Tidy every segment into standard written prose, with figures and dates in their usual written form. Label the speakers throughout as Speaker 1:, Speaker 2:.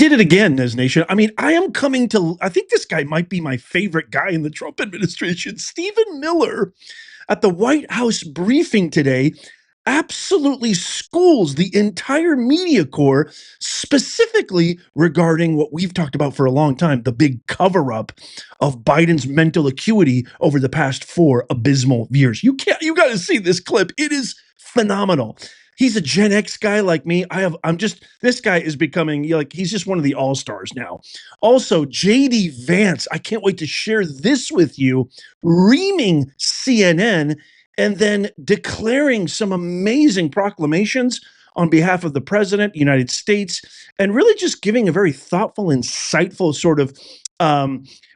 Speaker 1: did it again, Nez Nation. I mean, I think this guy might be my favorite guy in the Trump administration. Stephen Miller at the White House briefing today absolutely schools the entire media corps, specifically regarding what we've talked about for a long time, the big cover up of Biden's mental acuity over the past 4 abysmal years. You got to see this clip. It is phenomenal. He's a Gen X guy like me. This guy is becoming like, he's just one of the all-stars now. Also, JD Vance, I can't wait to share this with you, reaming CNN and then declaring some amazing proclamations on behalf of the president, United States, and really just giving a very thoughtful, insightful sort of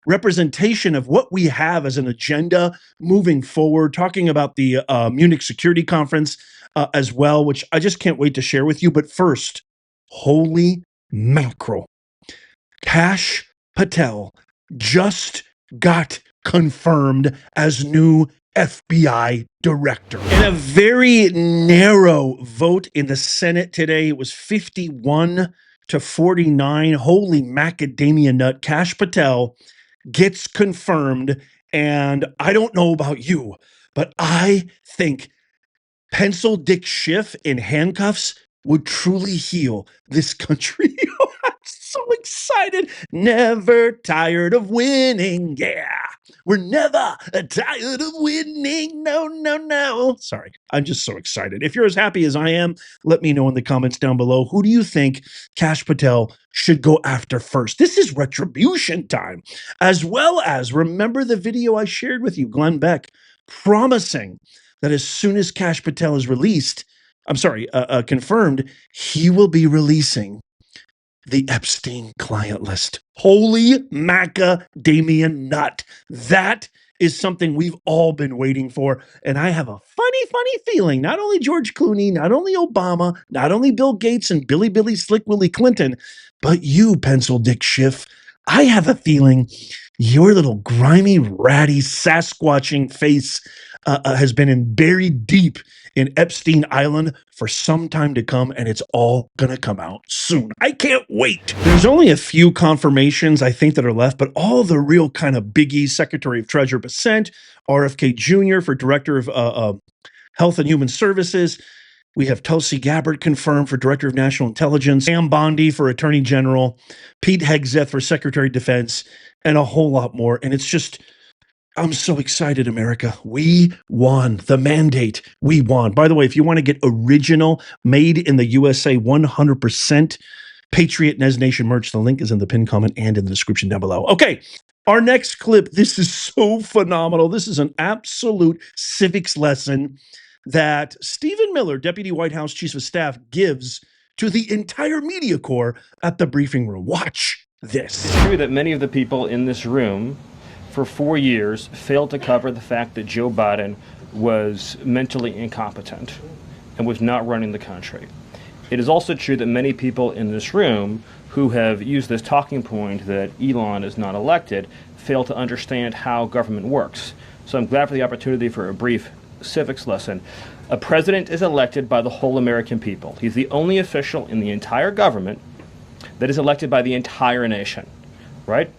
Speaker 1: representation of what we have as an agenda moving forward, talking about the Munich Security Conference as well, which I just can't wait to share with you. But first, holy mackerel. Kash Patel just got confirmed as new FBI director. In a very narrow vote in the Senate today, it was 51 to 49. Holy macadamia nut. Kash Patel gets confirmed. And I don't know about you, but I think Pencil Dick Schiff in handcuffs would truly heal this country. I'm so excited. Never tired of winning. Yeah. We're never tired of winning. No, no, no. Sorry. I'm just so excited. If you're as happy as I am, let me know in the comments down below. Who do you think Kash Patel should go after first? This is retribution time. As well as, remember the video I shared with you, Glenn Beck, promising that as soon as Kash Patel is confirmed, he will be releasing the Epstein client list. Holy macadamia nut. That is something we've all been waiting for. And I have a funny feeling, not only George Clooney, not only Obama, not only Bill Gates and Billy Slick Willie Clinton, but you, Pencil Dick Schiff. I have a feeling your little grimy, ratty, Sasquatching face has been buried deep in Epstein Island for some time to come, and it's all gonna come out soon. I can't wait. There's only a few confirmations I think that are left, but all the real kind of biggies: Secretary of Treasury Bessent, RFK Jr. for Director of Health and Human Services. We have Tulsi Gabbard confirmed for Director of National Intelligence, Sam Bondi for Attorney General, Pete Hegseth for Secretary of Defense, and a whole lot more. And it's just, I'm so excited, America. We won the mandate. We won. By the way, if you want to get original, made in the USA 100% Patriot Nez Nation merch, the link is in the pinned comment and in the description down below. Okay, our next clip. This is so phenomenal. This is an absolute civics lesson that Stephen Miller, Deputy White House Chief of Staff, gives to the entire media corps at the briefing room. Watch this.
Speaker 2: It's true that many of the people in this room for 4 years failed to cover the fact that Joe Biden was mentally incompetent and was not running the country. It is also true that many people in this room who have used this talking point that Elon is not elected fail to understand how government works. So I'm glad for the opportunity for a brief civics lesson. A president is elected by the whole American people. He's the only official in the entire government that is elected by the entire nation, right?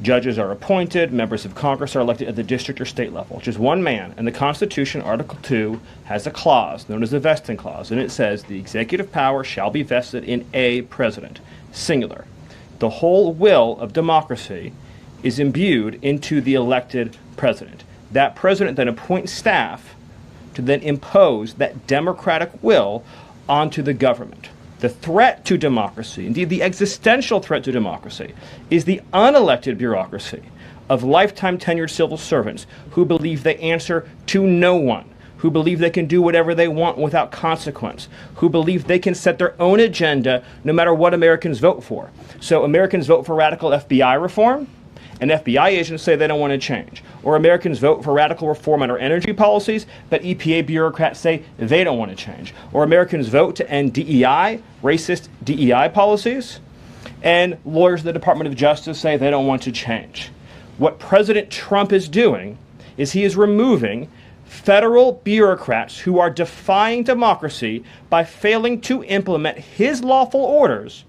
Speaker 2: Judges are appointed, members of Congress are elected at the district or state level, just one man. And the Constitution, Article 2, has a clause known as the vesting clause, and it says the executive power shall be vested in a president, singular. The whole will of democracy is imbued into the elected president. That president then appoints staff to then impose that democratic will onto the government. The threat to democracy, indeed the existential threat to democracy, is the unelected bureaucracy of lifetime tenured civil servants who believe they answer to no one, who believe they can do whatever they want without consequence, who believe they can set their own agenda no matter what Americans vote for. So Americans vote for radical FBI reform, and FBI agents say they don't want to change. Or Americans vote for radical reform on our energy policies, but EPA bureaucrats say they don't want to change. Or Americans vote to end DEI, racist DEI policies, and lawyers at the Department of Justice say they don't want to change. What President Trump is doing is he is removing federal bureaucrats who are defying democracy by failing to implement his lawful orders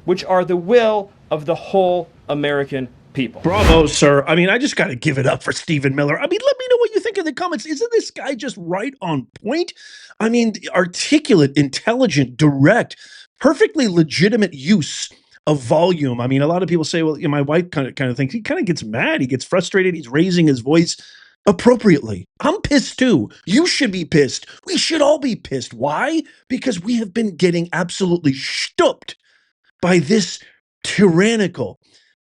Speaker 2: which are the will of the whole American people.
Speaker 1: Bravo, sir. I mean, I just got to give it up for Stephen Miller. I mean, let me know what you think in the comments. Isn't this guy just right on point? I mean, articulate, intelligent, direct, perfectly legitimate use of volume. I mean, a lot of people say, well, my wife kind of thinks he kind of gets mad. He gets frustrated. He's raising his voice appropriately. I'm pissed too. You should be pissed. We should all be pissed. Why? Because we have been getting absolutely stooped by this tyrannical,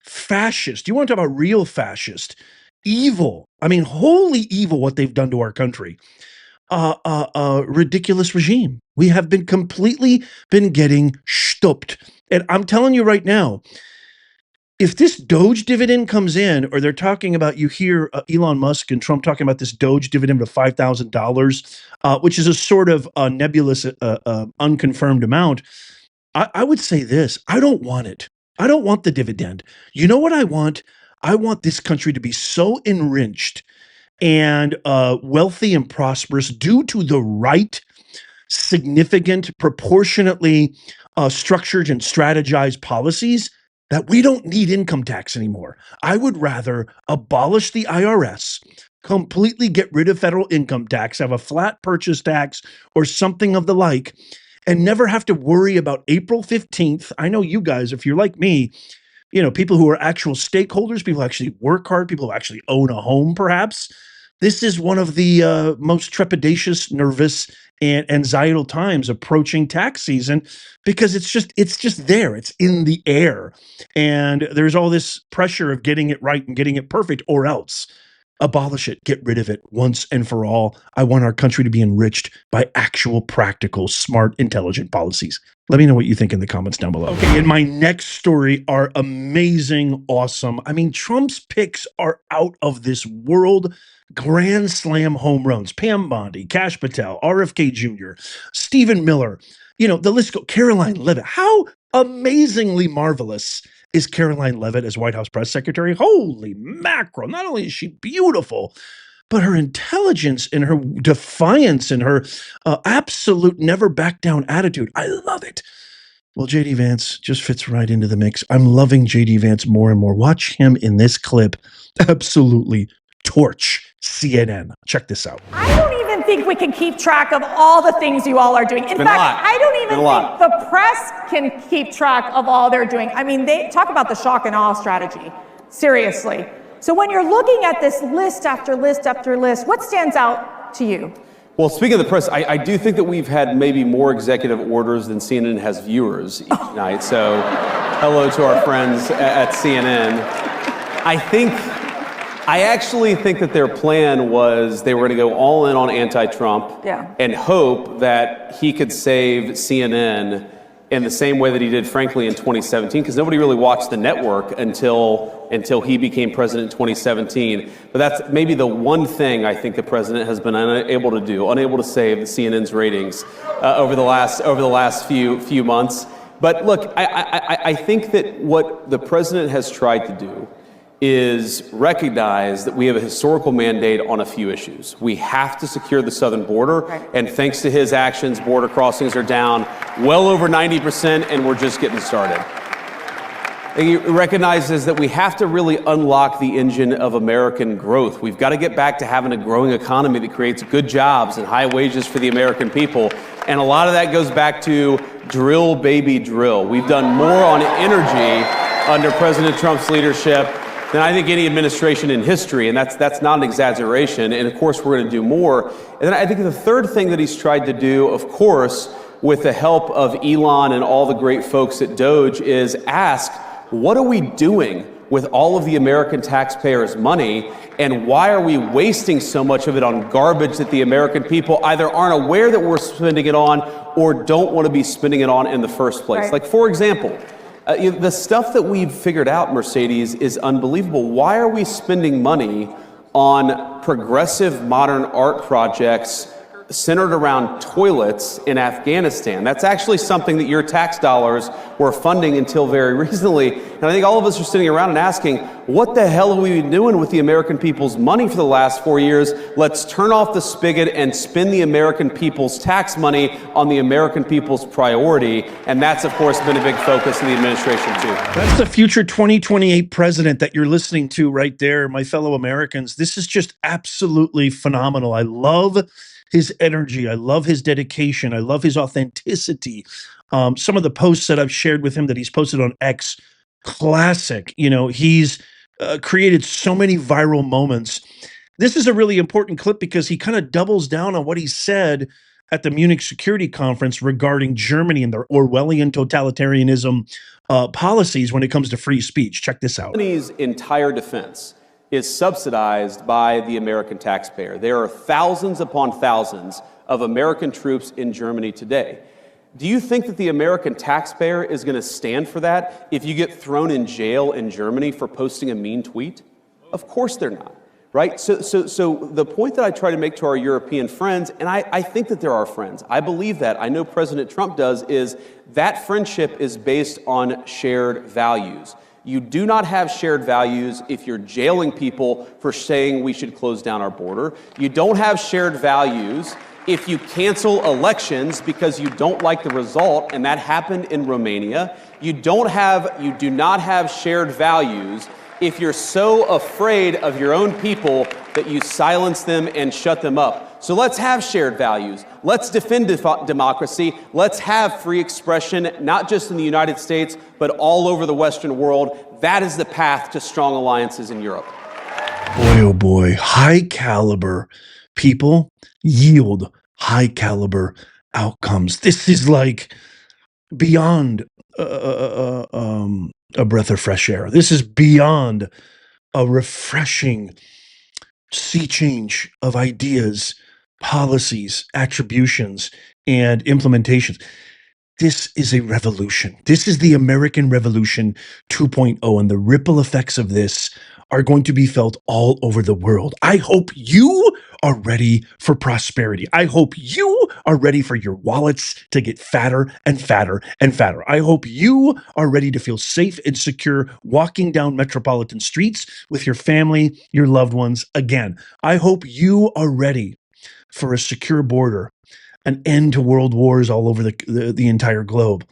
Speaker 1: fascist. You want to talk about real fascist, evil. I mean, wholly evil what they've done to our country. Ridiculous regime. We have been completely getting stooped. And I'm telling you right now, if this Doge dividend comes in, or they're talking about, you hear Elon Musk and Trump talking about this Doge dividend of $5,000, which is a sort of nebulous, unconfirmed amount. I would say this: I don't want it. I don't want the dividend. You know what I want? I want this country to be so enriched and wealthy and prosperous due to the right, significant, proportionately structured and strategized policies that we don't need income tax anymore. I would rather abolish the IRS, completely get rid of federal income tax, have a flat purchase tax or something of the like, and never have to worry about April 15th. I know you guys, if you're like me, people who are actual stakeholders, people who actually work hard, people who actually own a home, perhaps. This is one of the most trepidatious, nervous, and anxietal times approaching tax season, because it's just there. It's in the air. And there's all this pressure of getting it right and getting it perfect, or else. Abolish it, get rid of it once and for all. I want our country to be enriched by actual, practical, smart, intelligent policies. Let me know what you think in the comments down below. Okay, and my next story are amazing, awesome. I mean, Trump's picks are out of this world. Grand slam home runs. Pam Bondi, Kash Patel, RFK Jr., Stephen Miller, the list goes. Caroline Leavitt. How amazingly marvelous is Caroline Leavitt as White House press secretary? Holy mackerel. Not only is she beautiful, but her intelligence and her defiance and her absolute never back down attitude. I love it. Well, JD Vance just fits right into the mix. I'm loving JD Vance more and more. Watch him in this clip absolutely torch CNN. Check this out.
Speaker 3: I don't even think we can keep track of all the things you all are doing. In fact, I don't even think the press can keep track of all they're doing. I mean, they talk about the shock and awe strategy. Seriously. So when you're looking at this list after list after list, what stands out to you?
Speaker 4: Well, speaking of the press, I do think that we've had maybe more executive orders than CNN has viewers each night. So hello to our friends at CNN. I actually think that their plan was they were going to go all in on anti-Trump and hope that he could save CNN in the same way that he did, frankly, in 2017, because nobody really watched the network until he became president in 2017. But that's maybe the one thing I think the president has been unable to save CNN's ratings over the last few months. But look, I think that what the president has tried to do is recognize that we have a historical mandate on a few issues. We have to secure the southern border, and thanks to his actions, border crossings are down well over 90%, and we're just getting started. He recognizes that we have to really unlock the engine of American growth. We've got to get back to having a growing economy that creates good jobs and high wages for the American people. And a lot of that goes back to drill, baby, drill. We've done more on energy under President Trump's leadership than I think any administration in history, and that's not an exaggeration. And of course, we're going to do more. And then I think the third thing that he's tried to do, of course, with the help of Elon and all the great folks at Doge, is ask, what are we doing with all of the American taxpayers' money, and why are we wasting so much of it on garbage that the American people either aren't aware that we're spending it on or don't want to be spending it on in the first place? Right. Like, for example, the stuff that we've figured out, Mercedes, is unbelievable. Why are we spending money on progressive modern art projects centered around toilets in Afghanistan. That's actually something that your tax dollars were funding until very recently. And I think all of us are sitting around and asking, what the hell have we been doing with the American people's money for the last 4 years? Let's turn off the spigot and spend the American people's tax money on the American people's priority. And that's, of course, been a big focus of the administration, too.
Speaker 1: That's the future 2028 president that you're listening to right there, my fellow Americans. This is just absolutely phenomenal. I love his energy. I love his dedication. I love his authenticity. Some of the posts that I've shared with him that he's posted on X, classic. You know, he's created so many viral moments. This is a really important clip because he kind of doubles down on what he said at the Munich Security Conference regarding Germany and their Orwellian totalitarianism policies when it comes to free speech. Check this out.
Speaker 4: Germany's entire defense is subsidized by the American taxpayer. There are thousands upon thousands of American troops in Germany today. Do you think that the American taxpayer is going to stand for that if you get thrown in jail in Germany for posting a mean tweet? Of course they're not, right? So the point that I try to make to our European friends, and I think that they're our friends, I believe that, I know President Trump does, is that friendship is based on shared values. You do not have shared values if you're jailing people for saying we should close down our border. You don't have shared values if you cancel elections because you don't like the result, and that happened in Romania. You do not have shared values if you're so afraid of your own people that you silence them and shut them up. So let's have shared values. Let's defend democracy. Let's have free expression, not just in the United States, but all over the Western world. That is the path to strong alliances in Europe.
Speaker 1: Boy, oh boy, high caliber people yield high caliber outcomes. This is like beyond a breath of fresh air. This is beyond a refreshing sea change of ideas, policies, attributions, and implementations. This is a revolution. This is the American Revolution 2.0, and the ripple effects of this are going to be felt all over the world. I hope you are ready for prosperity. I hope you are ready for your wallets to get fatter and fatter and fatter. I hope you are ready to feel safe and secure walking down metropolitan streets with your family, your loved ones again. I hope you are ready for a secure border, an end to world wars all over the entire globe,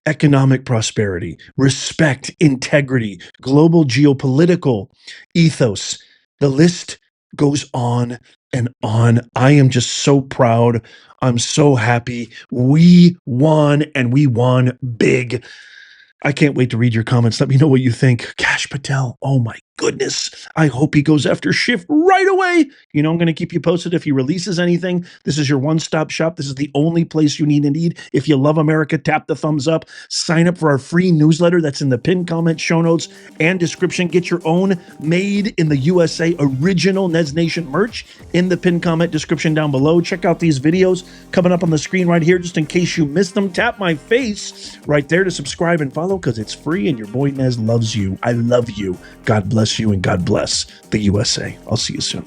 Speaker 1: economic prosperity, respect, integrity, global geopolitical ethos. The list goes on and on. I am just so proud. I'm so happy. We won, and we won big. I can't wait to read your comments. Let me know what you think. Kash Patel, oh my goodness. I hope he goes after Schiff right away. You know, I'm going to keep you posted if he releases anything. This is your one-stop shop. This is the only place you need. If you love America, tap the thumbs up. Sign up for our free newsletter that's in the pinned comment, show notes, and description. Get your own made in the USA original Nez Nation merch in the pinned comment description down below. Check out these videos coming up on the screen right here just in case you missed them. Tap my face right there to subscribe and follow because it's free and your boy Nez loves you. I love you. God bless you and God bless the USA. I'll see you soon.